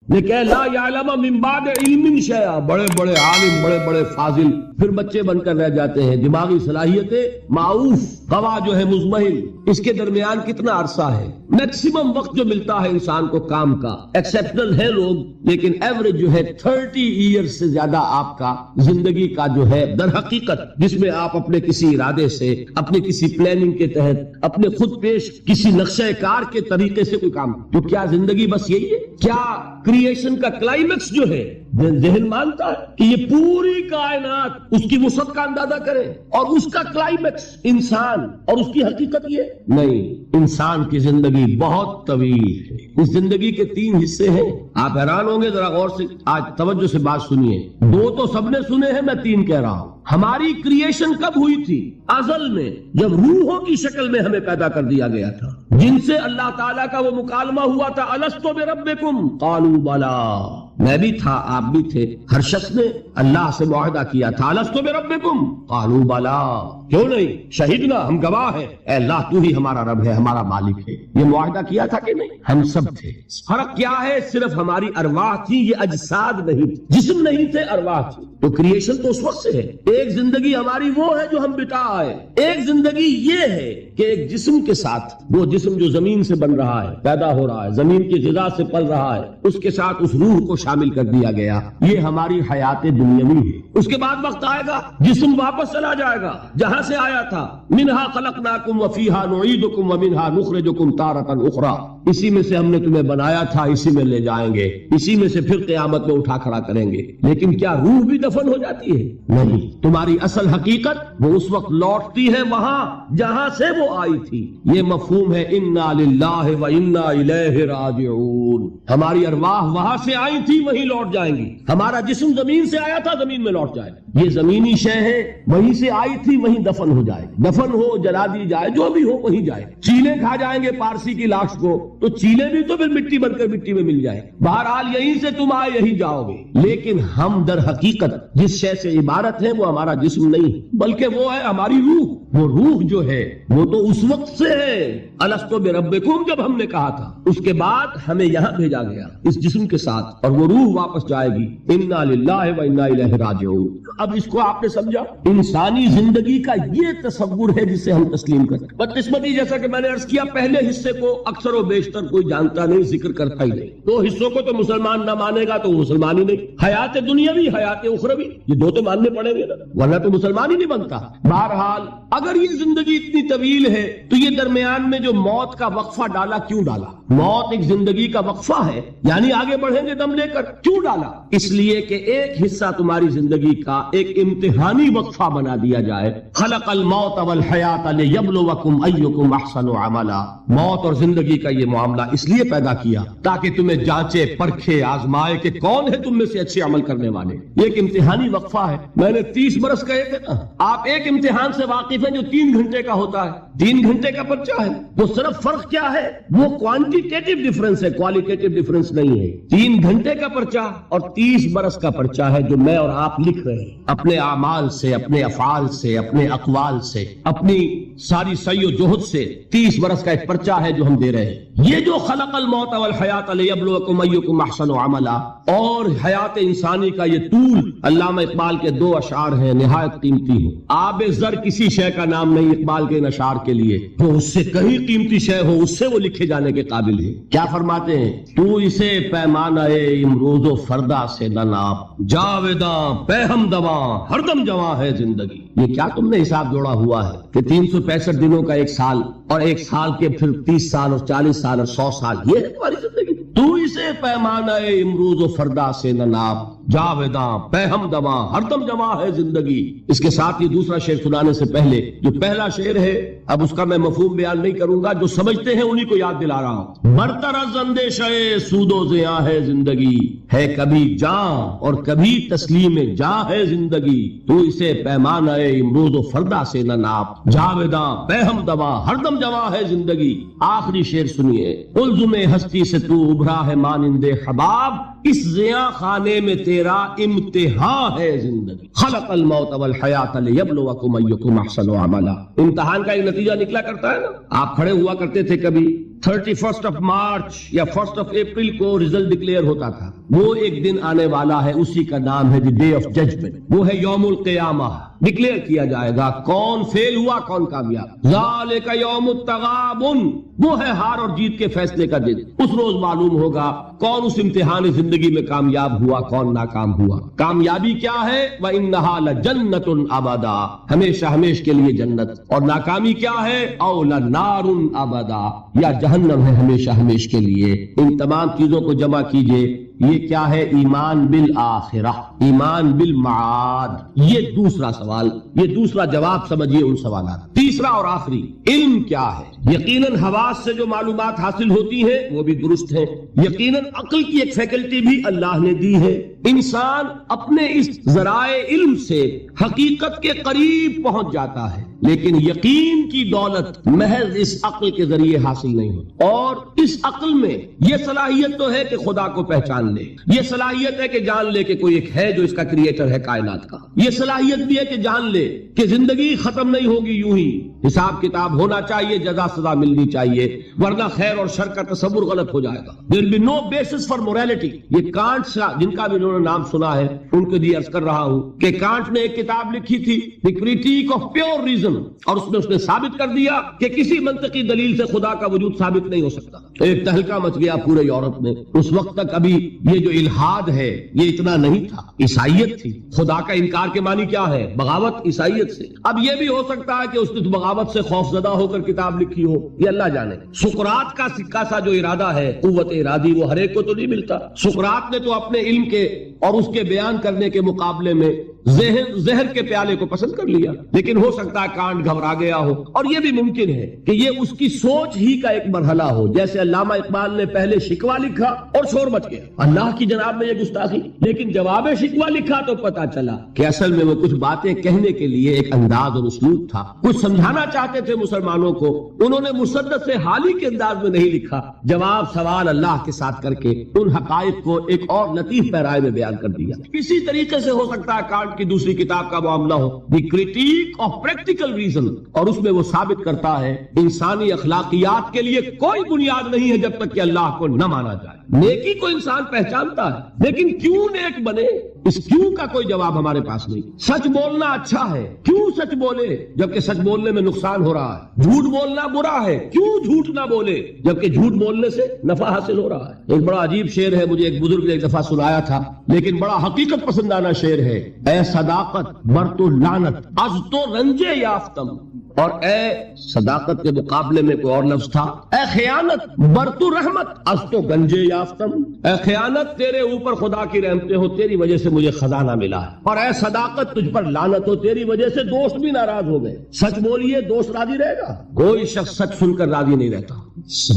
لیکن لا یعلم من بعد علم شیئا، بڑے بڑے عالم، بڑے بڑے فاضل پھر بچے بن کر رہ جاتے ہیں. دماغی صلاحیتیں معوف، قوا جو ہے مزمحل، اس کے درمیان کتنا عرصہ ہے. میکسیمم وقت جو ملتا ہے انسان کو کام کا، ایکسیپشنل ہے لوگ، لیکن ایوریج جو ہے 30 ایئرز سے زیادہ آپ کا زندگی کا جو ہے در حقیقت، جس میں آپ اپنے کسی ارادے سے، اپنے کسی پلاننگ کے تحت، اپنے خود پیش کسی نقشہ کار کے طریقے سے کوئی کام. تو کیا زندگی بس یہی ہے؟ کیا کریشن کا کلائمیکس جو ہے ذہن مانتا ہے کہ یہ پوری کائنات اس کی وسعت کا اندازہ کرے اور اس کا کلائمیکس انسان اور اس کی حقیقت یہ نہیں. انسان کی زندگی بہت طویل ہے. اس زندگی کے 3 حصے ہیں. آپ حیران ہوں گے، ذرا غور سے آج توجہ سے بات سنیے. 2 تو سب نے سنے ہیں، میں 3 کہہ رہا ہوں. ہماری کریشن کب ہوئی تھی؟ ازل میں، جب روحوں کی شکل میں ہمیں پیدا کر دیا گیا تھا، جن سے اللہ تعالیٰ کا وہ مکالمہ ہوا تھا، الستو بربکم قالوا بلا. میں بھی تھا، آپ بھی تھے. ہر شخص نے اللہ سے معاہدہ کیا تھا، الستو بربکم قالوا بلا. کیوں نہیں؟ شہیدنا، ہم گواہ ہیں، اے اللہ تو ہی ہمارا رب ہے، ہمارا مالک ہے. یہ معاہدہ کیا تھا کہ نہیں؟ ہم سب تھے. فرق کیا ہے؟ صرف ہماری ارواح تھی، یہ اجساد نہیں تھے، جسم نہیں تھے، ارواح تھی. تو کریشن تو اس وقت سے ہے. ایک زندگی ہماری وہ ہے جو ہم بتا آئے. ایک زندگی یہ ہے کہ ایک جسم کے ساتھ، وہ جسم جو زمین سے بن رہا ہے، پیدا ہو رہا ہے، زمین کی غذا سے پل رہا ہے، اس کے ساتھ اس روح کو شامل کر دیا گیا. یہ ہماری حیات دنیاوی ہے. اس کے بعد وقت آئے گا، جسم واپس چلا جائے گا جہاں سے آیا تھا. منہا خلقناکم وفیہا نعیدکم ومنہا نخرجکم تارۃ اخری. اسی میں سے ہم نے تمہیں بنایا تھا، اسی میں لے جائیں گے، اسی میں سے پھر قیامت میں اٹھا کھڑا کریں گے. لیکن کیا روح بھی دفن ہو جاتی ہے؟ نہیں. تمہاری اصل حقیقت وہ اس وقت لوٹتی ہے وہاں جہاں سے وہ آئی تھی. یہ مفہوم ہے انا للہ و انا الیہ راجعون. ہماری ارواح وہاں سے آئی تھی، وہیں لوٹ جائیں گی. ہمارا جسم زمین سے آیا تھا، زمین میں لوٹ جائے گا. یہ زمینی شے ہے، وہیں سے آئی تھی، وہیں دفن ہو جائے. دفن ہو، جلا دی جائے، جو بھی ہو وہیں جائے. چیلے کھا جائیں گے پارسی کی لاش کو، تو چیلے بھی تو پھر مٹی بن کر مٹی میں مل جائے. بہرحال یہیں سے تم آئے، یہیں جاؤ گے. لیکن ہم در حقیقت جس شے سے عبارت ہے وہ ہمارا جسم نہیں، بلکہ وہ ہے ہماری روح. وہ روح جو ہے وہ تو اس وقت سے ہے، الستو بربکم جب ہم نے کہا تھا. اس کے بعد ہمیں یہاں بھیجا گیا اس جسم کے ساتھ، اور وہ روح واپس جائے گی. انا للہ و انا الیہ راجعون. اب اس کو آپ نے سمجھا؟ انسانی زندگی کا یہ تصور ہے جسے ہم تسلیم کرتے ہیں. بدقسمتی جیسا کہ میں نے عرض کیا، پہلے حصے کو اکثر و بیشتر کوئی جانتا نہیں، ذکر کرتا ہی نہیں. 2 حصوں کو تو مسلمان نہ مانے گا تو وہ مسلمان ہی نہیں. حیات دنیاوی، حیات اخروی، یہ 2 تو ماننے پڑیں گے نا، ورنہ تو مسلمان ہی نہیں بنتا. بہرحال اگر یہ زندگی اتنی طویل ہے تو یہ درمیان میں جو موت کا وقفہ ڈالا، کیوں ڈالا؟ موت ایک زندگی کا وقفہ ہے، یعنی آگے بڑھیں گے دم لے کر. کیوں ڈالا؟ اس لیے کہ ایک حصہ تمہاری زندگی کا ایک امتحانی وقفہ بنا دیا جائے. خلق الموت والحیات لیبلوکم ایکم احسن عملا. موت اور زندگی کا یہ معاملہ اس لیے پیدا کیا تاکہ تمہیں جانچے، پرکھے، آزمائے کہ کون ہے تم میں سے اچھے عمل کرنے والے. یہ ایک امتحانی وقفہ ہے. میں نے 30 برس کا ایک ہے نا، آپ ایک امتحان سے واقف ہیں جو 3 گھنٹے کا ہوتا ہے. 3 گھنٹے کا پرچہ ہے. وہ صرف فرق کیا ہے؟ وہ کوانٹیٹیو ڈیفرنس ہے، کوالیٹیٹیو ڈیفرنس نہیں ہے. 3 گھنٹے کا پرچہ اور 30 برس کا پرچہ ہے جو میں اور آپ لکھ رہے ہیں، اپنے اعمال سے، اپنے افعال سے، اپنے اقوال سے، اپنی ساری سعی و جہد سے. 30 برس کا ایک پرچہ ہے جو ہم دے رہے ہیں. یہ جو خلق الموت والحیات لیبلوکم ایکم احسن عملا اور حیات انسانی کا یہ طول، علامہ اقبال کے 2 اشعار ہیں نہایت قیمتی ہیں. آب زر کسی شے کا نام نہیں اقبال کے ان اشعار کے لیے، تو اس سے کہیں قیمتی شے ہو اس سے وہ لکھے جانے کے قابل ہے. کیا فرماتے ہیں؟ تو اسے پیمانہ امروز و فردا سے نہ ناپ، جاویداں پہ ہم دواں ہر دم جواں ہے زندگی. یہ کیا تم نے حساب جوڑا ہوا ہے کہ 365 دنوں کا 1 سال، اور 1 سال کے پھر 30 سال اور 40 سال اور 100 سال، یہ ہے تمہاری زندگی. تو اسے پیمانہ امروز و فردا سے نہ ناپ، جاویداں پہ ہم دواں ہر دم جواں ہے زندگی. اس کے ساتھ یہ دوسرا شعر سنانے سے پہلے جو پہلا شعر ہے، اب اس کا میں مفہوم بیان نہیں کروں گا، جو سمجھتے ہیں انہی کو یاد دلا رہا ہوں. برتر از اندیشہ سود و زیاں ہے زندگی، ہے کبھی جاں اور کبھی تسلیم جاں ہے زندگی. تو اسے پیمانہ امروز و فردا سے نہ ناپ، جاویداں پہ ہم دواں ہر دم جواں ہے زندگی. آخری شعر سنیے. الزم ہستی سے تو ابھرا ہے مانند حباب، اس زیاں خانے میں تیرا امتحان ہے زندگی. خلق الموت والحیات لیبلوکم ایکم احسن عملا. امتحان کا ایک نتیجہ نکلا کرتا ہے نا. آپ کھڑے ہوا کرتے تھے کبھی 31 مارچ یا 1 اپریل کو رزلٹ ڈکلیئر ہوتا تھا. وہ ایک دن آنے والا ہے، اسی کا نام ہے دی ڈے آف ججمنٹ. وہ ہے یوم القیامہ. ڈکلیئر کیا جائے گا کون فیل ہوا کون کامیاب. ذالک یوم التغابن، وہ ہے ہار اور جیت کے فیصلے کا دن. اس روز معلوم ہوگا کون اس امتحان زندگی میں کامیاب ہوا کون ناکام ہوا. کامیابی کیا ہے؟ وَإِنَّهَا لَجَنَّةٌ أَبَدًا، ہمیشہ ہمیش کے لیے جنت. اور ناکامی کیا ہے؟ أَوْ لَنَارٌ أَبَدًا، یا جہنم ہے ہمیشہ ہمیش کے لیے. ان تمام چیزوں کو جمع کیجئے، یہ کیا ہے؟ ایمان بالآخرہ، ایمان بالمعاد. یہ دوسرا سوال، یہ دوسرا جواب سمجھیے ان سوالات. تیسرا اور آخری، علم کیا ہے؟ یقیناً حواس سے جو معلومات حاصل ہوتی ہیں وہ بھی درست ہیں. یقیناً عقل کی ایک فیکلٹی بھی اللہ نے دی ہے. انسان اپنے اس ذرائع علم سے حقیقت کے قریب پہنچ جاتا ہے، لیکن یقین کی دولت محض اس عقل کے ذریعے حاصل نہیں ہوتی. اور اس عقل میں یہ صلاحیت تو ہے کہ خدا کو پہچان لے، یہ صلاحیت ہے کہ جان لے کہ کوئی ایک ہے جو اس کا کریٹر ہے کائنات کا. یہ صلاحیت بھی ہے کہ جان لے کہ زندگی ختم نہیں ہوگی یوں ہی، حساب کتاب ہونا چاہیے، جزا سزا ملنی چاہیے، ورنہ خیر اور شر کا تصور غلط ہو جائے گا. There will be no basis for morality. یہ کانٹ جن کا بھی انہوں نے نام سنا ہے ان کو عرض کر رہا ہوں کہ کانٹ نے ایک کتاب لکھی تھی The Critique of Pure Reason، اور اس نے ثابت کر دیا کہ کسی منطقی دلیل سے خدا کا وجود ثابت نہیں ہو سکتا. ایک تہلکہ مچ گیا پورے یورپ میں. اس وقت تک ابھی یہ جو الحاد ہے یہ اتنا نہیں تھا، عیسائیت تھی. خدا کا انکار کے معنی کیا ہے؟ بغاوت عیسائیت سے. اب یہ بھی ہو سکتا ہے کہ اس نے بغاوت سے خوف زدہ ہو کر کتاب لکھی ہو، یہ اللہ جانے. سقراط کا سکہ سا جو ارادہ ہے، قوت ارادی، وہ ہر ایک کو تو نہیں ملتا. سقراط نے تو اپنے علم کے اور اس کے بیان کرنے کے مقابلے میں زہر کے پیالے کو پسند کر لیا. لیکن ہو سکتا ہے کانٹ گھبرا گیا ہو، اور یہ بھی ممکن ہے کہ یہ اس کی سوچ ہی کا ایک مرحلہ ہو. جیسے علامہ اقبال نے پہلے شکوہ لکھا اور شور مچ گیا، اللہ کی جناب میں یہ گستاخی. لیکن جواب شکوہ لکھا تو پتا چلا کہ اصل میں وہ کچھ باتیں کہنے کے لیے ایک انداز اور اسلوب تھا، کچھ سمجھانا چاہتے تھے مسلمانوں کو. انہوں نے مسدس سے حالی کے انداز میں نہیں لکھا، جواب سوال اللہ کے ساتھ کر کے ان حقائق کو ایک اور لطیف پیرائے میں بیان کر دیا. اسی طریقے سے ہو سکتا ہے کانٹ کی دوسری کتاب کا معاملہ ہو دی کریٹیک آف پریکٹیکل ریزن، اور اس میں وہ ثابت کرتا ہے انسانی اخلاقیات کے لیے کوئی بنیاد نہیں ہے جب تک کہ اللہ کو نہ مانا جائے. نیکی کو انسان پہچانتا ہے، لیکن کیوں نیک بنے، اس کیوں کا کوئی جواب ہمارے پاس نہیں. سچ بولنا اچھا ہے، کیوں سچ بولے جبکہ سچ بولنے میں نقصان ہو رہا ہے. جھوٹ بولنا برا ہے، کیوں جھوٹ نہ بولے جبکہ جھوٹ بولنے سے نفع حاصل ہو رہا ہے. ایک بڑا عجیب شعر ہے، مجھے ایک بزرگ نے ایک دفعہ سنایا تھا، لیکن بڑا حقیقت پسندانہ شعر ہے. اے صداقت بر تو لعنت از تو رنجے یافتم، اور اے صداقت کے مقابلے میں کوئی اور لفظ تھا، اے خیانت بر تو رحمت از تو گنجے یافتم. اے خیانت تیرے اوپر خدا کی رحمتیں ہو، تیری وجہ سے مجھے خزانہ ملا ہے. اور اے صداقت تجھ پر لعنت ہو، تیری وجہ سے دوست بھی ناراض ہو گئے. سچ بولیے، دوست راضی رہے گا. کوئی شخص سچ سن کر راضی نہیں رہتا.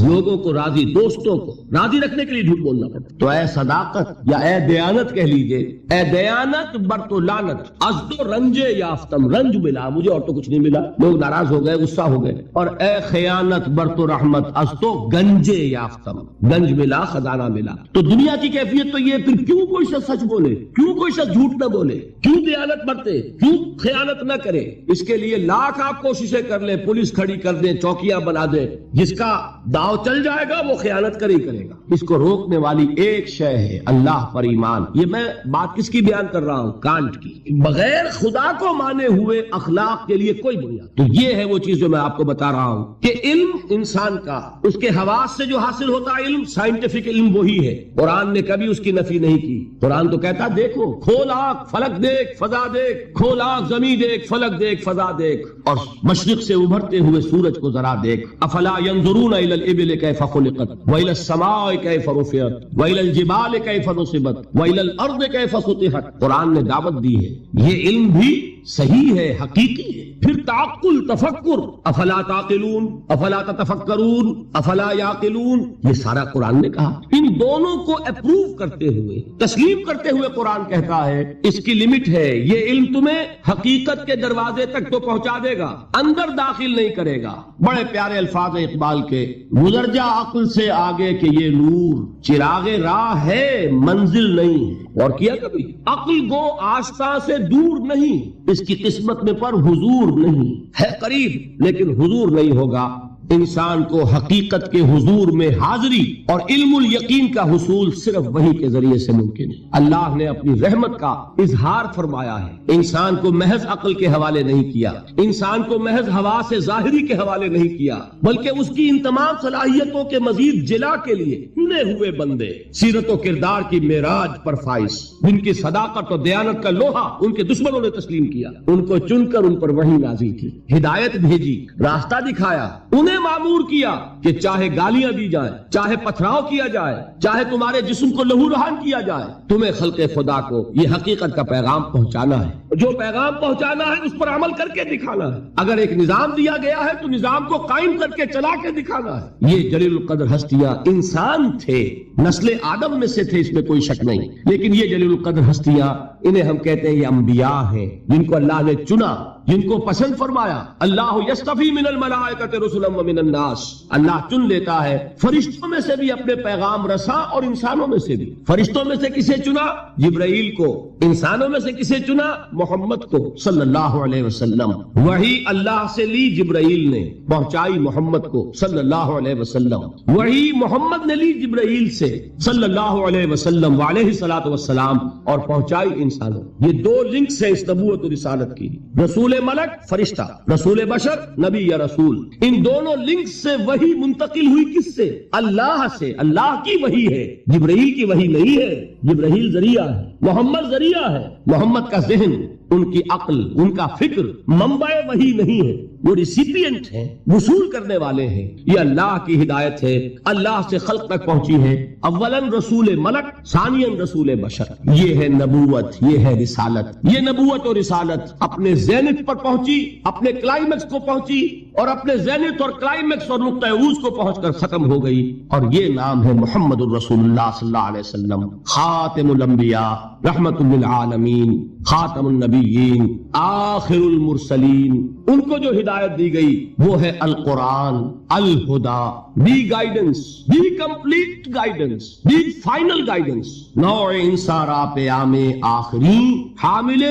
لوگوں کو راضی، دوستوں کو راضی رکھنے کے لیے جھوٹ بولنا پڑتا. تو اے صداقت یا اے دیانت کہہ لیجئے، اے دیانت بر تو لعنت از تو رنجے یافتم، رنج ملا مجھے اور تو کچھ نہیں ملا. لوگ ناراض ہو گئے، غصہ ہو گئے. اور اے خیانت بر تو رحمت از تو گنجے یافتم، گنج ملا، خزانہ ملا. تو دنیا کی کیفیت تو یہ، پھر کیوں کوئی شخص سچ بولے، کیوں کوئی شخص جھوٹ نہ بولے، کیوں دیانت برتے، کیوں خیانت نہ کرے. اس کے لیے لاکھ آپ کوششیں کر لیں، پولیس کھڑی کر دیں، چوکیاں بنا دیں، جس کا داؤ چل جائے گا وہ خیانت کر ہی کرے گا. اس کو روکنے والی ایک شے ہے اللہ پر ایمان. یہ میں بات کس کی بیان کر رہا ہوں؟ کانٹ کی. بغیر خدا کو مانے ہوئے اخلاق کے لیے کوئی بنیاد. تو یہ ہے وہ چیز جو میں آپ کو بتا رہا ہوں کہ علم انسان کا اس کے حواس سے جو حاصل ہوتا ہے علم، سائنٹیفک علم وہی ہے. قرآن نے کبھی اس کی نفی نہیں کی. قرآن تو کہتا دیکھو، کھول آنکھ فلک دیکھ فضا دیکھ، کھول آنکھ زمین دیکھ فلک دیکھ فضا دیکھ، اور مشرق سے ابھرتے ہوئے سورج کو ذرا دیکھ. افلا ينظرون الى الابل كيف خلقت والى السماء كيف رفعت والى الجبال كيف نصبت والى الارض كيف سطحت. قرآن نے دعوت دی ہے، یہ علم بھی صحیح ہے، حقیقی ہے. پھر تعقل، تفکر، افلا تعقلون، افلا تتفکرون، افلا یعقلون، یہ سارا قرآن نے کہا. ان دونوں کو اپروو کرتے ہوئے، تسلیم کرتے ہوئے قرآن کہتا ہے اس کی لمٹ ہے. یہ علم تمہیں حقیقت کے دروازے تک تو پہنچا دے گا، اندر داخل نہیں کرے گا. بڑے پیارے الفاظ ہیں اقبال کے، گزر جا عقل سے آگے کہ یہ نور چراغ راہ ہے منزل نہیں ہے. اور کیا کبھی عقل گو آستہ سے دور نہیں، اس کی قسمت میں پر حضور نہیں ہے، قریب لیکن حضور نہیں ہوگا. انسان کو حقیقت کے حضور میں حاضری اور علم الیقین کا حصول صرف وحی کے ذریعے سے ممکن ہے۔ اللہ نے اپنی رحمت کا اظہار فرمایا ہے، انسان کو محض عقل کے حوالے نہیں کیا، انسان کو محض حواس ظاہری کے حوالے نہیں کیا، بلکہ اس کی ان تمام صلاحیتوں کے مزید جلا کے لیے چنے ہوئے بندے، سیرت و کردار کی معراج پر فائز، جن کی صداقت اور دیانت کا لوہا ان کے دشمنوں نے تسلیم کیا، ان کو چن کر ان پر وحی نازل کی، ہدایت بھیجی، راستہ دکھایا، انہیں مامور کیا کہ چاہے گالیاں دی جائیں، چاہے پتھراؤ کیا جائے، چاہے تمہارے جسم کو لہو لہان کیا جائے، تمہیں خلق خدا کو یہ حقیقت کا پیغام پہنچانا ہے، جو پیغام پہنچانا ہے اس پر عمل کر کے دکھانا ہے، اگر ایک نظام دیا گیا ہے تو نظام کو قائم کر کے چلا کے دکھانا ہے۔ یہ جلیل القدر ہستیاں انسان تھے، نسل آدم میں سے تھے، اس میں کوئی شک نہیں، لیکن یہ جلیل القدر ہستیاں انہیں ہم کہتے ہیں یہ انبیاء ہیں، جن کو اللہ نے چنا، جن کو پسند فرمایا۔ اللہ یصطفی من الملائکۃ رسلا ومن الناس، اللہ چن لیتا ہے فرشتوں میں سے بھی اپنے پیغام رساں اور انسانوں میں سے بھی۔ فرشتوں میں سے کسے چنا؟ جبرائیل کو۔ انسانوں میں سے کسے چنا؟ محمد کو صلی اللہ علیہ وسلم۔ وہی اللہ سے لی جبرائیل نے، پہنچائی محمد کو صلی اللہ علیہ وسلم۔ وہی محمد نے لی جبرائیل سے صلی اللہ علیہ وسلم وعلیہ الصلوۃ والسلام، اور پہنچائی انسانوں۔ یہ دو لنکس ہیں اس نبوت و رسالت کی، رسول ملک فرشتہ، رسول بشر نبی یا رسول۔ ان دونوں لنکس سے وحی منتقل ہوئی کس سے؟ اللہ سے۔ اللہ کی وحی ہے، جبرائیل کی وحی نہیں ہے۔ جبرائیل ذریعہ ہے، محمد ذریعہ ہے۔ محمد کا ذہن، ان کی عقل، ان کا فکر منبع وحی نہیں ہے، وہ ریسیپینٹ ہیں، وصول کرنے والے ہیں۔ یہ اللہ کی ہدایت ہے، اللہ سے خلق تک پہنچی ہے، اولاً رسول ملک، ثانیاً رسول بشر۔ یہ ہے نبوت، یہ ہے رسالت۔ یہ نبوت اور رسالت اپنے زینت پر پہنچی، اپنے کلائمیکس کو پہنچی، اور اپنے زینت اور کلائمیکس اور نقطہ عروج کو پہنچ کر ختم ہو گئی، اور یہ نام ہے محمد الرسول اللہ صلی اللہ علیہ وسلم، خاتم الانبیاء، رحمت للعالمین، خاتم النبیین، آخر المرسلین۔ ان کو جو ہدایت دی گئی وہ ہے Al Quran, Al Huda, the guidance, the complete guidance, the final guidance, نوع انسارا پیام آخری، حامل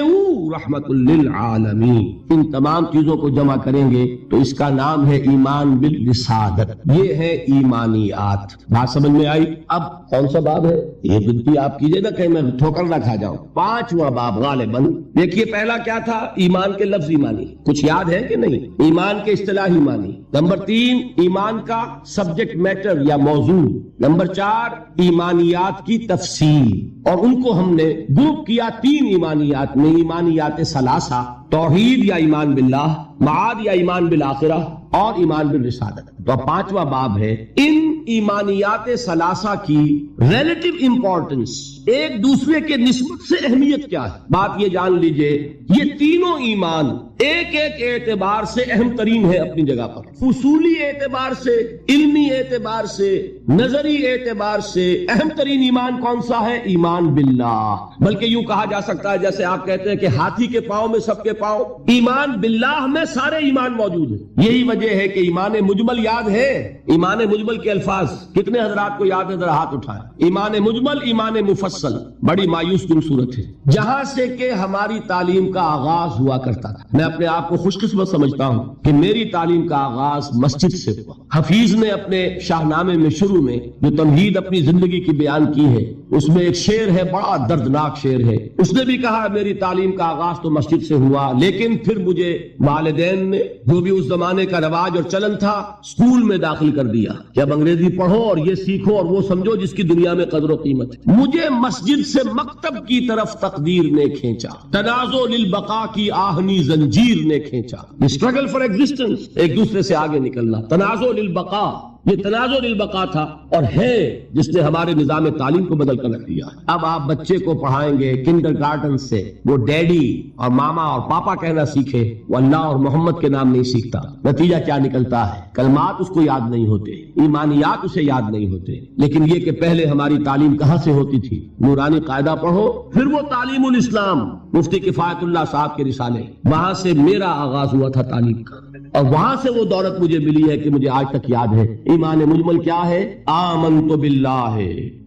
رحمت للعالمین۔ ان تمام چیزوں کو جمع کریں گے تو اس کا نام ہے ایمان بالرسالت۔ یہ ہے ایمانیات۔ بات سمجھ میں آئی؟ اب کون سا باب ہے؟ یہ بنتی آپ کیجئے نا کہ میں ٹھوکر نہ کھا جاؤں۔ 5واں باب غالباً۔ دیکھیے پہلا کیا تھا؟ ایمان کے لفظ ایمانی، کچھ یاد ہے کہ نہیں؟ ایمان کے اصطلاحی معنی۔ نمبر 3 ایمان کا سبجیکٹ میٹر یا موضوع۔ نمبر 4 ایمانیات کی تفصیل، اور ان کو ہم نے گروپ کیا 3 ایمانیات میں، ایمانیات ثلاثہ، توحید یا ایمان باللہ، معاد یا ایمان بالآخرہ، اور ایمان بالرسالت۔ تو 5واں باب ہے ان ایمانیات ثلاثہ کی ریلیٹو امپورٹنس، ایک دوسرے کے نسبت سے اہمیت کیا ہے۔ بات یہ جان لیجئے، یہ تینوں ایمان ایک ایک اعتبار سے اہم ترین ہے اپنی جگہ پر، اصولی اعتبار سے، علمی اعتبار سے، نظری اعتبار سے اہم ترین ایمان کون سا ہے؟ ایمان باللہ۔ بلکہ یوں کہا جا سکتا ہے جیسے آپ کہتے ہیں کہ ہاتھی کے پاؤں میں سب کے پاؤں، ایمان باللہ میں سارے ایمان موجود ہیں۔ یہی وجہ ہے کہ ایمان مجمل یاد ہے؟ ایمان مجمل کے الفاظ کتنے حضرات کو یاد ہے؟ ذرا ہاتھ اٹھائیں۔ ایمان مجمل، ایمان مفصل، بڑی مایوس کن صورت ہے، جہاں سے کہ ہماری تعلیم کا آغاز ہوا کرتا تھا۔ میں اپنے آپ کو خوش قسمت سمجھتا ہوں کہ میری تعلیم کا آغاز مسجد سے ہوا۔ حفیظ نے اپنے شاہنامے میں شروع میں جو تمہید اپنی زندگی کی بیان کی ہے، اس میں ایک شعر ہے، بڑا دردناک شعر ہے۔ اس نے بھی کہا میری تعلیم کا آغاز تو مسجد سے ہوا، لیکن پھر مجھے والدین نے جو بھی اس زمانے کا رواج اور چلن تھا اسکول میں داخل کر دیا کہ اب انگریزی پڑھو اور یہ سیکھو اور وہ سمجھو جس کی دنیا میں قدر و قیمت ہے۔ مجھے مسجد سے مکتب کی طرف تقدیر نے کھینچا، تنازع للبقاء کی آہنی زنجیر نے کھینچا۔ اسٹرگل فار ایگزسٹنس، ایک دوسرے سے آگے نکلنا، تنازع للبقاء، یہ تنازع للبقاء تھا اور ہے جس نے ہمارے نظام تعلیم کو بدل کر رکھ دیا۔ اب آپ بچے کو پڑھائیں گے کنڈر گارڈن سے، وہ ڈیڈی اور ماما اور پاپا کہنا سیکھے، وہ اللہ اور محمد کے نام نہیں سیکھتا۔ نتیجہ کیا نکلتا ہے؟ کلمات اس کو یاد نہیں ہوتے، ایمانیات اسے یاد نہیں ہوتے۔ لیکن یہ کہ پہلے ہماری تعلیم کہاں سے ہوتی تھی؟ نورانی قاعدہ پڑھو، پھر وہ تعلیم الاسلام، مفتی کفایت اللہ صاحب کے رسالے، وہاں سے میرا آغاز ہوا تھا تعلیم کا، اور وہاں سے وہ دولت مجھے ملی ہے کہ مجھے آج تک یاد ہے۔ ایمان مجمل کیا ہے؟ آمنت باللہ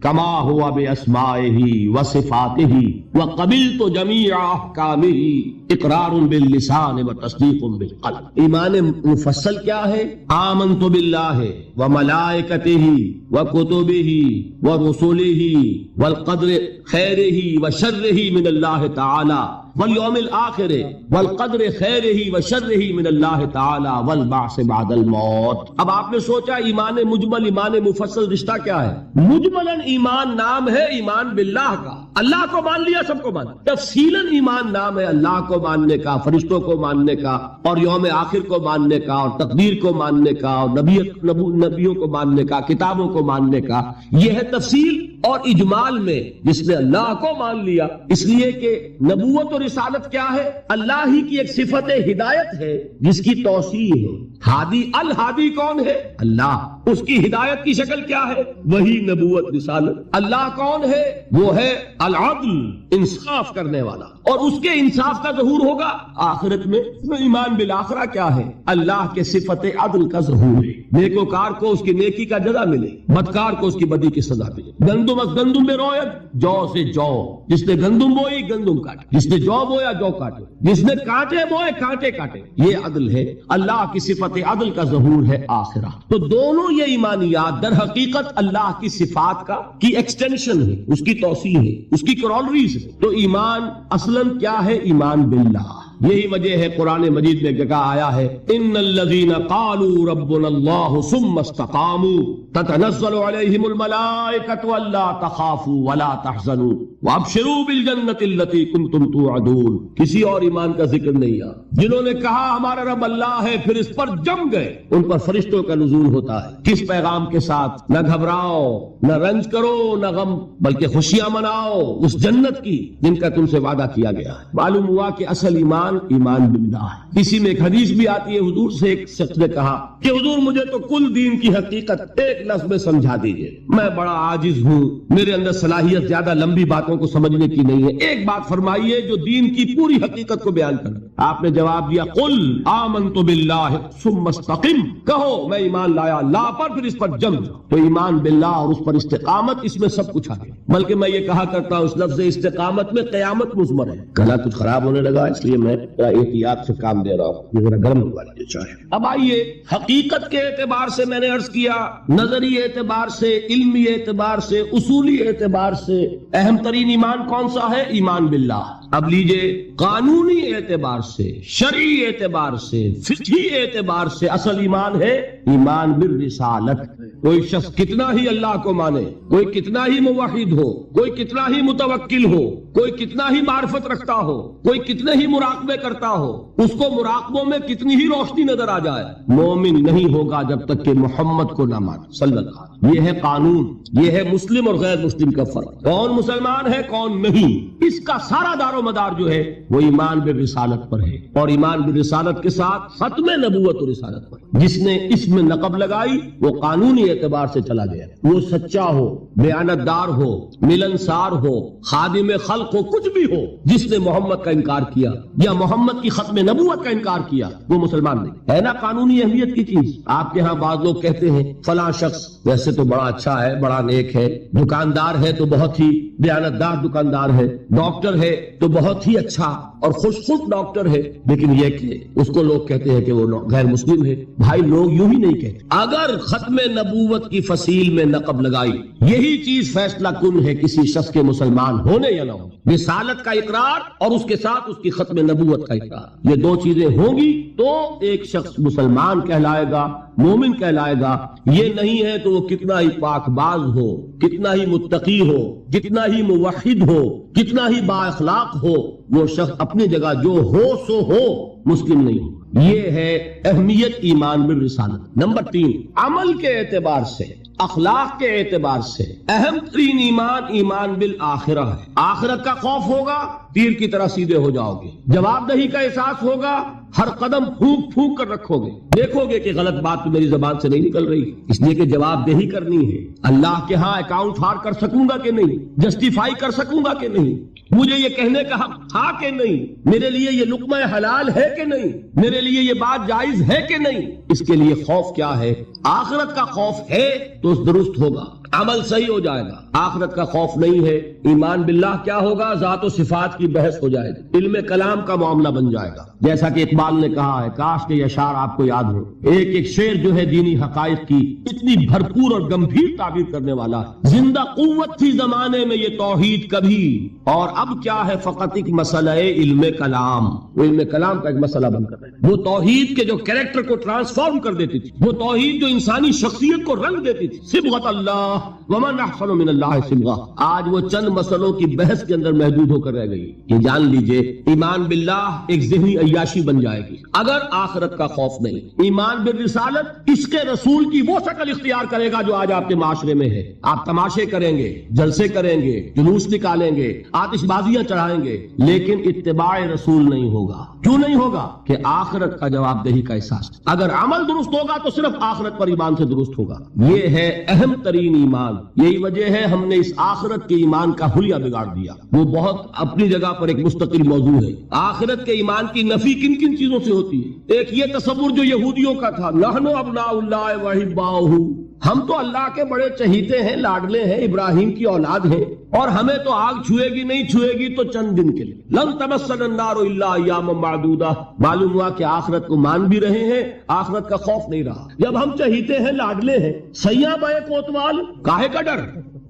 کما ہوا باسمائہ وصفاتہ وقبلت جمیع احکامہ اقرار باللسان و تصدیق بالقلب. ایمان مفصل کیا ہے؟ آمنت باللہ وملائکتہ وکتبہ ورسلہ والقدر خیرہ وشرہ من اللہ تعالی والیوم الآخر والقدر خیرہ وشرہ من اللہ تعالی والبعث بعد الموت. اب آپ نے سوچا ایمان مجمل ایمان مفصل رشتہ کیا ہے؟ مجملاً ایمان نام ہے ایمان باللہ کا، اللہ کو مان لیا، سب کو مان لیا. تفصیلاً ایمان نام ہے اللہ کو ماننے کا، فرشتوں کو ماننے کا، اور یوم آخر کو ماننے کا، اور تقدیر کو ماننے کا، اور نبیوں کو ماننے کا، کتابوں کو ماننے کا. یہ ہے تفصیل. اور اجمال میں جس نے اللہ کو مان لیا، اس لیے کہ نبوت اور رسالت کیا ہے؟ اللہ ہی کی ایک صفت ہدایت ہے جس کی توسیع ہے. ہادی الہادی کون ہے؟ اللہ. اس کی ہدایت کی شکل کیا ہے؟ وہی نبوت رسالت. اللہ کون ہے؟ وہ ہے العدل، انصاف کرنے والا، اور اس کے انصاف کا ظہور ہوگا آخرت میں. ایمان بالآخرہ کیا ہے؟ اللہ کے صفت عدل کا ظہور ہے. نیکوکار کو اس کی نیکی کا جزا ملے، بدکار کو اس کی بدی کی سزا ملے. گندم از گندم میں رویت، جو سے جو. جس نے گندم بوئی گندم کاٹے، جس نے جو بویا جو کاٹے، جس نے کانٹے بوئے کانٹے کاٹے. یہ عدل ہے. اللہ کی صفت عدل کا ظہور ہے آخرہ. تو دونوں یہ ایمانیات در حقیقت اللہ کی صفات کا کی ایکسٹینشن ہے، اس کی توسیع ہے، اس کی کرولریز ہے. تو ایمان اصلاً کیا ہے؟ ایمان باللہ. یہی وجہ ہے قرآن مجید میں جگہ آیا ہے ان الذین قالوا ربنا اللہ ثم استقاموا تتنزل علیہم الملائکۃ الا تخافوا ولا تحزنوا وابشروا بالجنۃ التي کنتم توعدون. کسی اور ایمان کا ذکر نہیں ہے. جنہوں نے کہا ہمارا رب اللہ ہے، پھر اس پر جم گئے، ان پر فرشتوں کا نزول ہوتا ہے. کس پیغام کے ساتھ؟ نہ گھبراؤ، نہ رنج کرو، نہ غم، بلکہ خوشیاں مناؤ اس جنت کی جن کا تم سے وعدہ کیا گیا ہے. معلوم ہوا کہ اصل ایمان باللہ ہے. اسی میں ایک حدیث بھی آتی ہے، حضور سے ایک شخص نے کہا کہ حضور مجھے تو کل دین کی حقیقت ایک لفظ میں سمجھا دیجئے، میں بڑا عاجز ہوں، میرے اندر صلاحیت زیادہ لمبی باتوں کو سمجھنے کی نہیں ہے، ایک بات فرمائیے جو دین کی پوری حقیقت کو بیان کرے. آپ نے جواب دیا قل آمنت باللہ ثم استقم. کہو میں ایمان لایا اللہ پر، پھر اس پر جم جاؤ. تو ایمان باللہ اور اس پر استقامت، اس میں سب کچھ آ گیا. بلکہ میں یہ کہا کرتا ہوں اس لفظ استقامت میں قیامت مضمر ہے. گلا کچھ خراب ہونے لگا اس لیے میں احتیاط سے کام دے رہا ہوں. یہ ذرا گرم ہوا لیجیے چائے. اب آئیے حقیقت کے اعتبار سے میں نے عرض کیا، نظری اعتبار سے، علمی اعتبار سے، اصولی اعتبار سے اہم ترین ایمان کون سا ہے؟ ایمان باللہ. اب لیجئے قانونی اعتبار سے، شرعی اعتبار سے، فقہی اعتبار سے اصل ایمان ہے ایمان بالرسالت. کوئی شخص کتنا ہی اللہ کو مانے، کوئی کتنا ہی موحد ہو، کوئی کتنا ہی متوکل ہو، کوئی کتنا ہی معرفت رکھتا ہو، کوئی کتنے ہی مراقبے کرتا ہو، اس کو مراقبوں میں کتنی ہی روشنی نظر آ جائے، مومن نہیں ہوگا جب تک کہ محمد کو نہ مانے صلی اللہ علیہ وسلم. یہ ہے قانون. یہ ہے مسلم اور غیر مسلم کا فرق. کون مسلمان ہے کون نہیں، اس کا سارا دار و مدار جو ہے وہ ایمان بالرسالت پر ہے، اور ایمان بالرسالت کے ساتھ ختم نبوت و رسالت پر. جس نے اس میں نقب لگائی وہ قانونی اعتبار سے چلا گیا. وہ سچا ہو، بیانت دار ہو، ملنسار ہو، خادم خلق ہو، کچھ بھی ہو، جس نے محمد کا انکار کیا یا محمد کی ختم نبوت کا انکار کیا وہ مسلمان نہیں ہے. نا قانونی اہمیت کی چیز. آپ کے ہاں بعض لوگ کہتے ہیں فلاں شخص ویسے تو بڑا اچھا ہے، بڑا نیک ہے، دکاندار ہے تو بہت ہی دیانت دار دکاندار ہے، ڈاکٹر ہے تو بہت ہی اچھا اور خوش خود ڈاکٹر ہے، لیکن یہ کہ اس کو لوگ کہتے ہیں کہ وہ غیر مسلم ہے. بھائی لوگ یوں ہی نہیں کہتے. اگر ختم نبوت کی فصیل میں نقب لگائی، یہی چیز فیصلہ کن ہے کسی شخص کے مسلمان ہونے یا نہ ہونے. رسالت کا اقرار اور اس کے ساتھ اس کی ختم نبوت کا اقرار، یہ دو چیزیں ہوں گی تو ایک شخص مسلمان کہلائے گا، مومن کہلائے گا. یہ نہیں ہے تو وہ کتنا ہی پاک باز ہو، کتنا ہی متقی ہو، کتنا ہی موحد ہو، کتنا ہی با اخلاق ہو، وہ شخص اپنی جگہ جو ہو سو ہو، مسلم نہیں ہو. یہ ہے اہمیت ایمان بالرسالت. نمبر 3 عمل کے اعتبار سے، اخلاق کے اعتبار سے اہم ترین ایمان بالآخرہ ہے. آخرت کا خوف ہوگا، تیر کی طرح سیدھے ہو جاؤ گے. جواب دہی کا احساس ہوگا، ہر قدم پھونک پھونک کر رکھو گے. دیکھو گے کہ غلط بات تو میری زبان سے نہیں نکل رہی، اس لیے کہ جواب دہی کرنی ہے. اللہ کے ہاں اکاؤنٹ فار کر سکوں گا کہ نہیں، جسٹیفائی کر سکوں گا کہ نہیں، مجھے یہ کہنے کا حق تھا کہ نہیں، میرے لیے یہ لقمہ حلال ہے کہ نہیں، میرے لیے یہ بات جائز ہے کہ نہیں. اس کے لیے خوف کیا ہے؟ آخرت کا خوف ہے تو درست ہوگا. عمل صحیح ہو جائے گا، آخرت کا خوف نہیں ہے، ایمان باللہ کیا ہوگا، ذات و صفات کی بحث ہو جائے گی، علم کلام کا معاملہ بن جائے گا۔ جیسا کہ اقبال نے کہا ہے، کاش کے یہ اشعار آپ کو یاد ہو، ایک ایک شعر جو ہے دینی حقائق کی اتنی بھرپور اور گمبھیر تعبیر کرنے والا ہے۔ زندہ قوت تھی زمانے میں یہ توحید کبھی، اور اب کیا ہے فقط ایک مسئلہ علم کلام، وہ علم کلام کا ایک مسئلہ بن کر ہے۔ وہ توحید کے جو کریکٹر کو ٹرانسفارم کر دیتی تھی، وہ توحید جو انسانی شخصیت کو رنگ دیتی تھی، صبغۃ اللہ ومن احسن من اللہ صبغہ، آج وہ چند مسئلوں کی بحث کے اندر محدود ہو کر رہ گئی۔ یہ جان لیجئے ایمان باللہ ایک ذہنی عیاشی بن جائے گی اگر آخرت کا خوف نہیں۔ ایمان بالرسالت عشق رسول کی وہ شکل اختیار کرے گا جو آج آپ کے معاشرے میں ہے۔ آپ تماشے کریں گے، جلسے کریں گے، جلوس نکالیں گے، آتش بازیاں چڑھائیں گے، لیکن اتباع رسول نہیں ہوگا۔ کیوں نہیں ہوگا؟ کہ آخرت کا جواب دہی کا احساس۔ اگر عمل درست ہوگا تو صرف آخرت پر ایمان سے درست ہوگا۔ یہ ہے اہم ترین ایمان۔ یہی وجہ ہے ہم نے اس آخرت کے ایمان کا حلیہ بگاڑ دیا۔ وہ بہت اپنی جگہ پر ایک مستقل موضوع ہے۔ آخرت کے ایمان کی نفی کن کن چیزوں سے ہوتی ہے؟ ایک یہ تصور جو یہودیوں کا تھا، نحن ابناء اللہ وحباؤہ، ہم تو اللہ کے بڑے چہیتے ہیں، لاڈلے ہیں، ابراہیم کی اولاد ہیں، اور ہمیں تو آگ چھوئے گی نہیں، چھوئے گی تو چند دن کے لیے، لن تمسنا النار الا ایاما معدودہ۔ معلوم ہوا کہ آخرت کو مان بھی رہے ہیں، آخرت کا خوف نہیں رہا۔ جب ہم چہیتے ہیں، لاڈلے ہیں، سیاں بے کوتوال، کاہے کا ڈر؟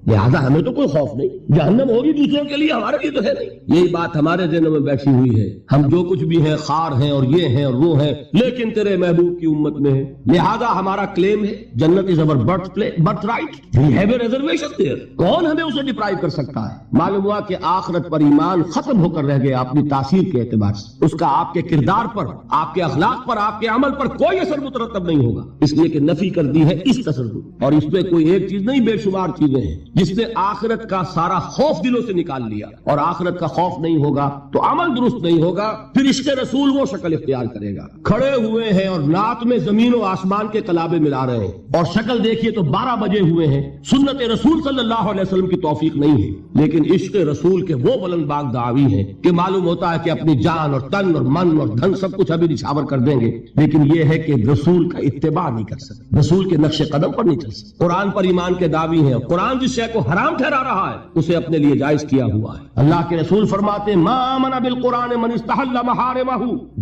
لہذا ہمیں تو کوئی خوف نہیں، جہنم ہوگی دوسروں کے لیے، ہمارے لیے تو ہے نہیں۔ یہی بات ہمارے ذہنوں میں بیٹھی ہوئی ہے۔ ہم جو کچھ بھی ہیں خار ہیں اور یہ ہیں اور وہ ہیں، لیکن تیرے محبوب کی امت میں ہے، لہذا ہمارا کلیم ہے جنت is our birth right, we have a reservation there, کون ہمیں اسے ڈپرائیو کر سکتا ہے؟ معلوم ہوا کہ آخرت پر ایمان ختم ہو کر رہ گیا اپنی تاثیر کے اعتبار سے۔ اس کا آپ کے کردار پر، آپ کے اخلاق پر، آپ کے عمل پر کوئی اثر مترتب نہیں ہوگا، اس لیے کہ نفی کر دی ہے اس تصور۔ اور اس میں کوئی ایک چیز نہیں، بے شمار چیزیں ہیں جس نے آخرت کا سارا خوف دلوں سے نکال لیا۔ اور آخرت کا خوف نہیں ہوگا تو عمل درست نہیں ہوگا، پھر عشق رسول وہ شکل اختیار کرے گا۔ کھڑے ہوئے ہیں اور نعت میں زمین و آسمان کے کلابے ملا رہے ہیں، اور شکل دیکھیے تو 12 بجے ہوئے ہیں۔ سنت رسول صلی اللہ علیہ وسلم کی توفیق نہیں ہے، لیکن عشق رسول کے وہ بلند باغ دعوی ہیں کہ معلوم ہوتا ہے کہ اپنی جان اور تن اور من اور دھن سب کچھ ابھی نچھاور کر دیں گے، لیکن یہ ہے کہ رسول کا اتباع نہیں کر سکتے، رسول کے نقش قدم پر نہیں چل سکتے۔ قرآن پر ایمان کے دعوی ہیں، اور قرآن جس شے کو حرام ٹھہرا رہا ہے اسے اپنے لیے جائز کیا ہوا ہے۔ اللہ کے رسول فرماتے ہیں، ما آمن بالقرآن من استحل محارمہ،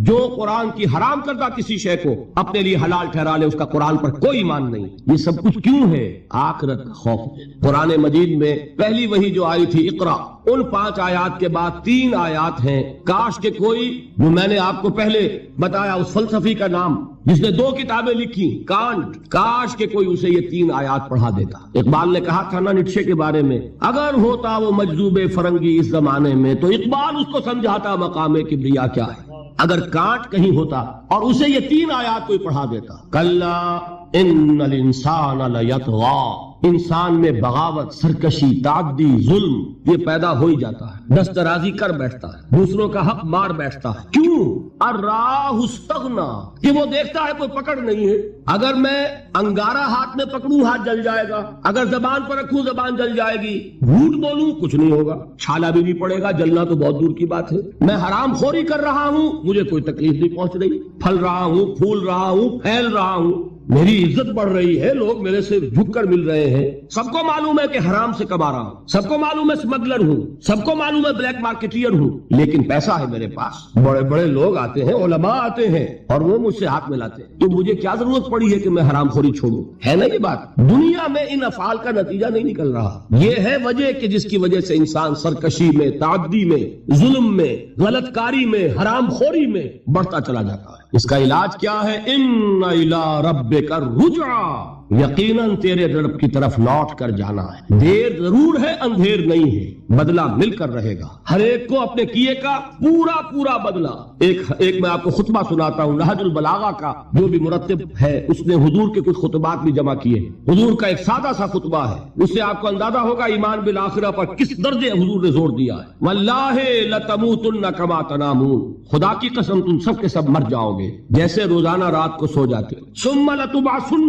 جو قرآن کی حرام کردہ کسی شے کو اپنے لیے حلال ٹھہرا لے اس کا قرآن پر کوئی ایمان نہیں۔ یہ سب کچھ کیوں ہے؟ آخرت کا خوف۔ قرآن مجید میں پہلی وحی جو آئی تھی اقرا، ان 5 آیات کے بعد 3 آیات ہیں۔ کاش کہ کوئی، جو میں نے آپ کو پہلے بتایا اس فلسفی کا نام جس نے 2 کتابیں لکھی، کانٹ، کاش کہ کوئی اسے یہ 3 آیات پڑھا دیتا۔ اقبال نے کہا تھا نا نیٹشے کے بارے میں، اگر ہوتا وہ مجذوب فرنگی اس زمانے میں تو اقبال اس کو سمجھاتا مقام کبریا کیا ہے۔ اگر کانٹ کہیں ہوتا اور اسے یہ 3 آیات کوئی پڑھا دیتا، کلا ان الانسان لیطغی، انسان میں بغاوت، سرکشی، تعدی، ظلم یہ پیدا ہو ہی جاتا ہے، دست درازی کر بیٹھتا ہے، دوسروں کا حق مار بیٹھتا ہے۔ کیوں؟ الراہ استغنا، کہ وہ دیکھتا ہے کوئی پکڑ نہیں ہے۔ اگر میں انگارہ ہاتھ میں پکڑوں ہاتھ جل جائے گا، اگر زبان پر رکھوں زبان جل جائے گی، جھوٹ بولوں کچھ نہیں ہوگا، چھالا بھی نہیں پڑے گا، جلنا تو بہت دور کی بات ہے۔ میں حرام خوری کر رہا ہوں، مجھے کوئی تکلیف نہیں پہنچ رہی، پھل رہا ہوں، پھول رہا ہوں، پھیل رہا ہوں، میری عزت بڑھ رہی ہے، لوگ میرے سے جھک کر مل رہے ہیں۔ سب کو معلوم ہے کہ حرام سے کما رہا ہوں، سب کو معلوم ہے اسمگلر ہوں، سب کو معلوم ہے بلیک مارکیٹئر ہوں، لیکن پیسہ ہے میرے پاس، بڑے بڑے لوگ آتے ہیں، علماء آتے ہیں اور وہ مجھ سے ہاتھ ملاتے ہیں، تو مجھے کیا ضرورت پڑی ہے کہ میں حرام خوری چھوڑوں؟ ہے نا یہ بات؟ دنیا میں ان افعال کا نتیجہ نہیں نکل رہا۔ یہ ہے وجہ کہ جس کی وجہ سے انسان سرکشی میں، تعدی میں، ظلم میں، غلط کاری میں، حرام خوری میں بڑھتا چلا جاتا ہے۔ اس کا علاج کیا ہے؟ ان الی ربک الرجعی، یقیناً تیرے رب کی طرف لوٹ کر جانا ہے۔ دیر ضرور ہے، اندھیر نہیں ہے، بدلہ مل کر رہے گا، ہر ایک کو اپنے کیے کا پورا پورا بدلہ۔ ایک میں آپ کو خطبہ سناتا ہوں نہج البلاغہ کا، جو بھی مرتب ہے اس نے حضور کے کچھ خطبات بھی جمع کیے۔ حضور کا ایک سادہ سا خطبہ ہے، اس سے آپ کو اندازہ ہوگا ایمان بالآخرہ پر کس درجے حضور نے زور دیا ہے۔ واللہ لتموتن کما تنامون، خدا کی قسم تم سب کے سب مر جاؤ گے جیسے روزانہ رات کو سو جاتے ہو۔ ثم لتبعثن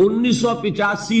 1985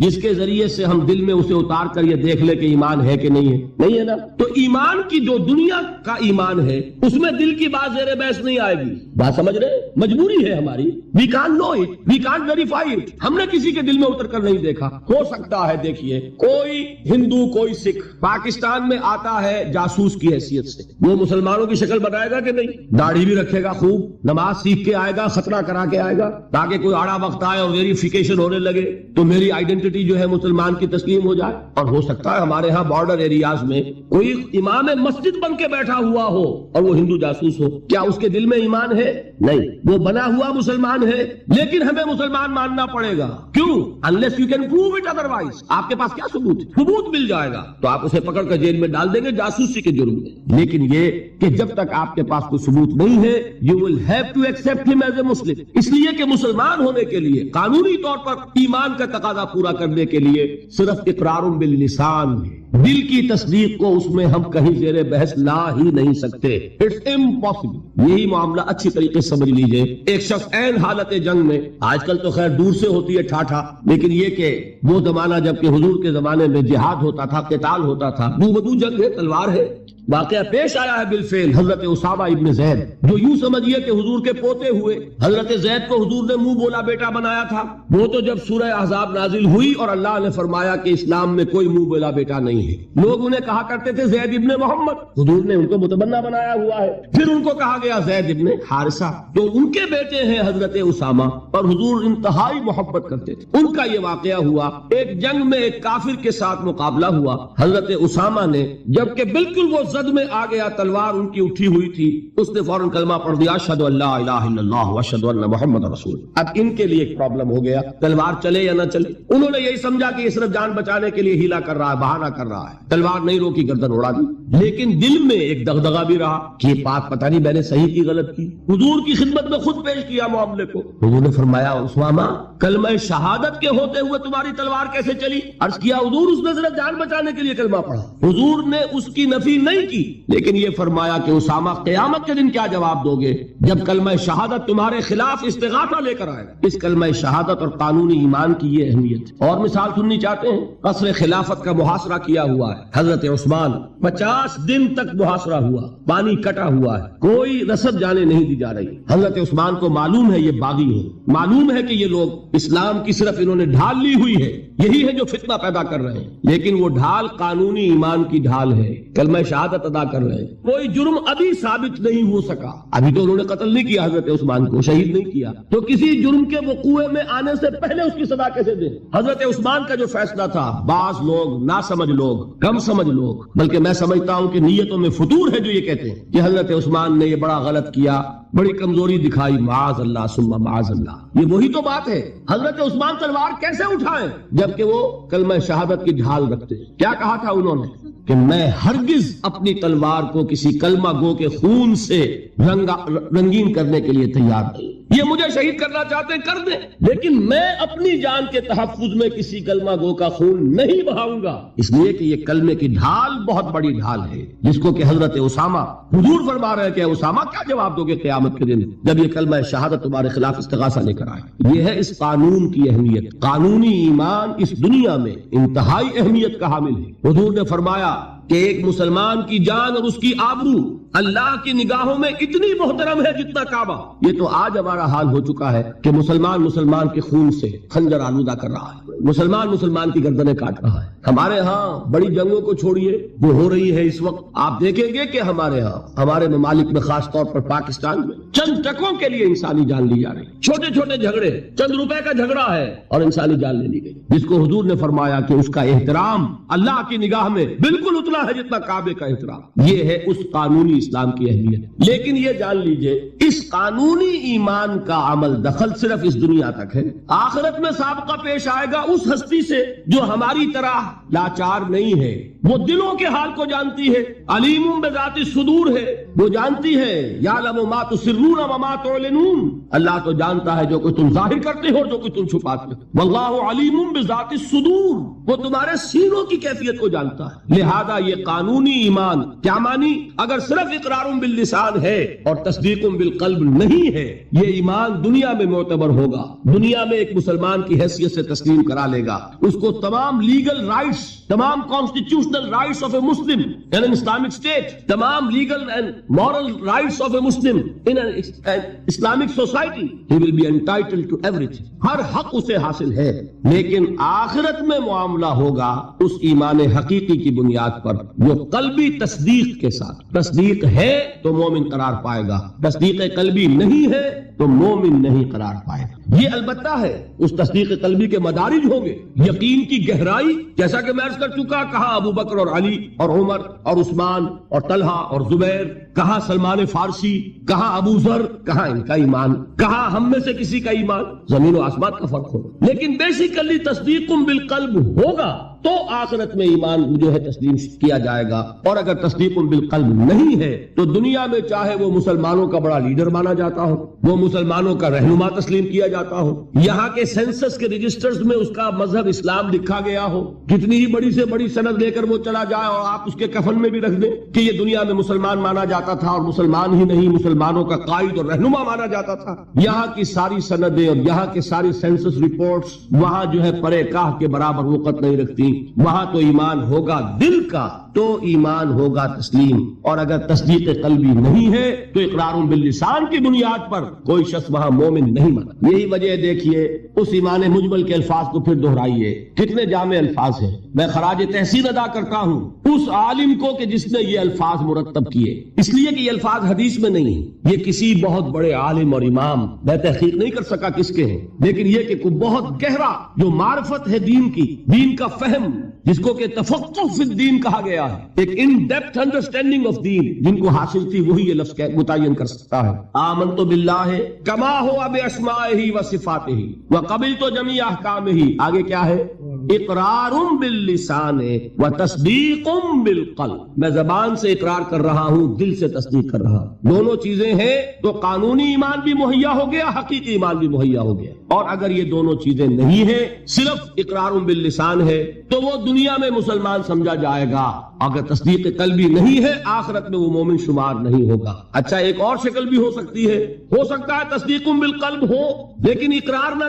جس کے ذریعے سے ہم دل میں اسے اتار کر یہ دیکھ لے کہ ایمان ہے کہ نہیں ہے؟ نہیں ہے نا؟ تو ایمان کی جو دنیا کا ایمان ہے اس میں دل کی بات زیر بحث نہیں آئے گی. بات سمجھ رہے؟ مجبوری ہے ہماری. We can't know it, we can't verify it. ہم نے کسی کے دل میں اتر کر نہیں دیکھا. ہو سکتا ہے دیکھیے کوئی ہندو کوئی سکھ پاکستان میں آتا ہے جاسوس کی حیثیت سے, وہ مسلمانوں کی شکل بنائے گا کہ نہیں؟ داڑھی بھی رکھے گا, خوب نماز سیکھ کے آئے گا, خطرہ کرا کے آئے گا تاکہ کوئی آڑا وقت آئے اور ویریفیکیشن ہونے لگے تو میری آئیڈینٹی جو ہے مسلمان کی تسلیم ہو جائے. اور ہو سکتا ہے ہمارے ہاں بارڈر ایریاز میں کوئی امام مسجد بن کے بیٹھا ہوا ہو اور وہ ہندو جاسوس ہو. کیا اس کے دل میں ایمان ہے؟ نہیں, وہ بنا ہوا مسلمان ہے, لیکن ہمیں مسلمان ماننا پڑے گا. کیوں؟ unless you can prove it otherwise. آپ کے پاس کیا ثبوت؟ ثبوت مل جائے گا تو آپ اسے پکڑ کر جیل میں ڈال دیں گے جاسوسی کے جرم میں. لیکن یہ کہ جب تک آپ کے پاس کوئی ثبوت نہیں ہے you will have to accept him as a Muslim. اس لیے کہ مسلمان ہونے کے لیے قانونی طور پر ایمان کا تقاضا پورا کرنے کے لیے صرف اقرار باللسان ہے, دل کی تصدیق کو اس میں ہم کہیں زیر بحث لا ہی نہیں سکتے. It's impossible. یہی معاملہ اچھی طریقے سے سمجھ لیجئے. ایک شخص عین حالت جنگ میں, آج کل تو خیر دور سے ہوتی ہے ٹھاٹھا, لیکن یہ کہ وہ زمانہ جب کہ حضور کے زمانے میں جہاد ہوتا تھا, قتال ہوتا تھا, دو بدو جنگ ہے, تلوار ہے. واقعہ پیش آیا ہے بالفعل حضرت اسامہ ابن زید, جو یوں سمجھیے کہ حضور کے پوتے ہوئے. حضرت زید کو حضور نے منہ بولا بیٹا بنایا تھا. وہ تو جب سورہ احزاب نازل ہوئی اور اللہ نے فرمایا کہ اسلام میں کوئی منہ بولا بیٹا نہیں ہے, لوگ انہیں کہا کرتے تھے زید ابن محمد. حضور نے ان کو متبنہ بنایا ہوا ہے. پھر ان کو کہا گیا زید ابن حارثہ, تو ان کے بیٹے ہیں حضرت اسامہ, اور حضور انتہائی محبت کرتے تھے. ان کا یہ واقعہ ہوا, ایک جنگ میں ایک کافر کے ساتھ مقابلہ ہوا. حضرت اسامہ نے جبکہ بالکل وہ زد میں آ گیا, تلوار ان کی اٹھی ہوئی تھی, اس نے فوراً کلمہ پڑھ دیا اشہد ان لا الہ الا اللہ واشہد ان محمد رسول. اب ان کے لیے ایک پرابلم ہو گیا, تلوار چلے یا نہ چلے. انہوں نے یہی سمجھا کہ یہ صرف جان بچانے کے لیے ہیلا کر رہا ہے, بہانہ کر رہا ہے. تلوار نہیں روکی, گردن اڑا دی. لیکن دل میں ایک دغدغہ بھی رہا کہ یہ بات پتہ نہیں میں نے صحیح کی غلط کی. حضور کی خدمت میں خود پیش کیا معاملے کو. حضور نے فرمایا اسامہ کلمہ شہادت کے ہوتے ہوئے تمہاری تلوار کیسے چلی؟ عرض کیا حضور اس نے صرف جان بچانے کے لیے کلمہ پڑھا. حضور نے اس کی نفی نہیں کی, لیکن یہ فرمایا کہ اسامہ قیامت کے دن کیا جواب دو گے جب کلمہ شہادت تمہارے خلاف استغاثہ لے کر آئے گا. اس کلمہ شہادت اور قانونی ایمان کی یہ اہمیت. اور مثال سننی چاہتے ہیں؟ قصر خلافت کا محاصرہ کیا ہوا ہے. حضرت عثمان 50 دن تک محاصرہ ہوا, پانی کٹا ہوا ہے, کوئی رسد جانے نہیں دی جا رہی. حضرت عثمان کو معلوم ہے یہ باغی ہے, معلوم ہے کہ یہ لوگ اسلام کی صرف انہوں نے ڈھال لی ہوئی ہے, یہی ہے جو فتنہ پیدا کر رہے ہیں. لیکن وہ ڈھال قانونی ایمان کی ڈھال ہے, کلمہ شہادت ادا کر رہے ہیں. کوئی جرم ابھی ثابت نہیں ہو سکا, ابھی تو انہوں نے قتل نہیں کیا حضرت عثمان کو, شہید نہیں کیا, تو کسی جرم کے وقوع میں آنے سے پہلے اس کی سزا کیسے دیں؟ حضرت عثمان کا جو فیصلہ تھا, بعض لوگ ناسمجھ لوگ, کم سمجھ لوگ, بلکہ میں سمجھتا ہوں کہ نیتوں میں فتور ہے جو یہ کہتے ہیں کہ حضرت عثمان نے یہ بڑا غلط کیا, بڑی کمزوری دکھائی. معاذ اللہ ثم معاذ اللہ. یہ وہی تو بات ہے. حضرت عثمان تلوار کیسے اٹھائیں جبکہ وہ کلمہ شہادت کی ڈھال رکھتے ہیں؟ کیا کہا تھا انہوں نے کہ میں ہرگز اپنی تلوار کو کسی کلمہ گو کے خون سے رنگین کرنے کے لیے تیار نہیں. یہ مجھے شہید کرنا چاہتے ہیں کر دیں, لیکن میں اپنی جان کے تحفظ میں کسی کلمہ گو کا خون نہیں بہاؤں گا. اس لیے کہ یہ کلمے کی ڈھال بہت بڑی ڈھال ہے, جس کو کہ حضرت اسامہ, حضور فرما رہے ہیں کہ اسامہ کیا جواب دو گے قیامت کے دن جب یہ کلمہ شہادت تمہارے خلاف استغاثہ لے کر آئے. یہ ہے اس قانون کی اہمیت. قانونی ایمان اس دنیا میں انتہائی اہمیت کا حامل ہے. حضور نے فرمایا کہ ایک مسلمان کی جان اور اس کی آبرو اللہ کی نگاہوں میں اتنی محترم ہے جتنا کعبہ. یہ تو آج ہمارا حال ہو چکا ہے کہ مسلمان کے خون سے خنجر آلودہ کر رہا ہے, مسلمان کی گردنیں کاٹ رہا ہے. ہمارے ہاں بڑی جنگوں کو چھوڑیے, وہ ہو رہی ہے اس وقت. آپ دیکھیں گے کہ ہمارے ہاں, ہمارے ممالک میں, خاص طور پر پاکستان میں, چند ٹکوں کے لیے انسانی جان لی جا رہی. چھوٹے چھوٹے جھگڑے, چند روپے کا جھگڑا ہے اور انسانی جان لے لی گئی, جس کو حضور نے فرمایا کہ اس کا احترام اللہ کی نگاہ میں بالکل اتنا ہے جتنا کعبے کا احترام. یہ ہے اس قانونی اسلام کی اہمیت. لیکن یہ جان لیجئے اس قانونی ایمان کا عمل دخل صرف اس دنیا تک ہے. آخرت میں سابقہ پیش آئے گا اس ہستی سے جو ہماری طرح لاچار نہیں ہے, وہ دلوں کے حال کو جانتی ہے, علیم بذات الصدور ہے, وہ جانتی ہے یعلم ما تسرون وما تعلنون. اللہ تو جانتا ہے جو کچھ تم ظاہر کرتے ہو اور جو کچھ تم چھپاتے ہو. واللہ علیم بذات الصدور, وہ تمہارے سینوں کی کیفیت کو جانتا ہے. لہذا یہ قانونی ایمان کیا مانی؟ اگر صرف اقرار باللسان ہے اور تصدیق بالقلب نہیں ہے، یہ ایمان دنیا میں معتبر ہوگا، دنیا میں ایک مسلمان کی حیثیت سے تسلیم کرا لے گا، اس کو تمام لیگل رائٹس، تمام constitutional rights of a Muslim in an Islamic state, تمام legal and moral rights of a Muslim in an Islamic society, he will be entitled to everything, ہر حق اسے حاصل ہے. لیکن آخرت میں معاملہ ہوگا اس ایمان حقیقی کی بنیاد پر جو قلبی تصدیق کے ساتھ. تصدیق ہے تو مومن قرار پائے گا، تصدیق قلبی نہیں ہے تو مومن نہیں قرار پائے گا. یہ البتہ ہے اس تصدیق قلبی کے مدارج ہوں گے. یقین کی گہرائی جیسا کہ میں عرض کر چکا، کہاں ابو بکر اور علی اور عمر اور عثمان اور طلحہ اور زبیر، کہاں سلمان فارسی، کہاں ابو ذر، کہاں ان کا ایمان، کہاں ہم میں سے کسی کا ایمان، زمین و آسمان کا فرق ہوگا. لیکن بیسیکلی تصدیق بالقلب ہوگا تو آخرت میں ایمان جو ہے تسلیم کیا جائے گا. اور اگر تصدیق بالقلب نہیں ہے تو دنیا میں چاہے وہ مسلمانوں کا بڑا لیڈر مانا جاتا ہو، وہ مسلمانوں کا رہنما تسلیم کیا جاتا ہو، یہاں کے سینسس کے رجسٹرز میں اس کا مذہب اسلام لکھا گیا ہو، کتنی ہی بڑی سے بڑی سند لے کر وہ چلا جائے اور آپ اس کے کفن میں بھی رکھ دیں کہ یہ دنیا میں مسلمان مانا جاتا تھا اور مسلمان ہی نہیں مسلمانوں کا قائد اور رہنما مانا جاتا تھا. یہاں کی ساری سندیں اور یہاں کے ساری سینسس رپورٹس وہاں جو ہے پرے کاہ کے برابر وقت نہیں رکھتی. وہاں تو ایمان ہوگا دل کا تو ایمان ہوگا تسلیم. اور اگر تصدیق قلبی نہیں ہے تو اقرار باللسان کی بنیاد پر کوئی شخص وہاں مومن نہیں مانا. یہی وجہ دیکھیے اس ایمان مجمل کے الفاظ کو پھر دہرائیے، کتنے جامع الفاظ ہیں. میں خراج تحسین ادا کرتا ہوں اس عالم کو کہ جس نے یہ الفاظ مرتب کیے، اس لیے کہ یہ الفاظ حدیث میں نہیں ہیں، یہ کسی بہت بڑے عالم اور امام میں تحقیق نہیں کر سکا کس کے ہیں، لیکن یہ کہ کوئی بہت گہرا جو معرفت ہے دین کی، دین کا فہم جس کو کہ تفقہ فی الدین کہا گیا ہے، ایک ان ڈیپتھ انڈرسٹینڈنگ آف دین جن کو حاصل تھی وہی یہ لفظ متعین کر سکتا ہے. آمنت باللہ کما ہوا باسمائہ و صفاتہ وقبلت جمیع احکامہ. آگے کیا ہے؟ اقرار باللسان و تصدیق بالقلب. میں زبان سے اقرار کر رہا ہوں، دل سے تصدیق کر رہا ہوں. دونوں چیزیں ہیں تو قانونی ایمان بھی مہیا ہو گیا، حقیقی ایمان بھی مہیا ہو گیا. اور اگر یہ دونوں چیزیں نہیں ہیں، صرف اقرار باللسان ہے تو وہ دنیا میں مسلمان سمجھا جائے گا. اگر تصدیق قلبی نہیں ہے آخرت میں وہ مومن شمار نہیں ہوگا. اچھا ایک اور شکل بھی ہو سکتی ہے، ہو سکتا ہے تصدیق بالقلب ہو لیکن اقرار نہ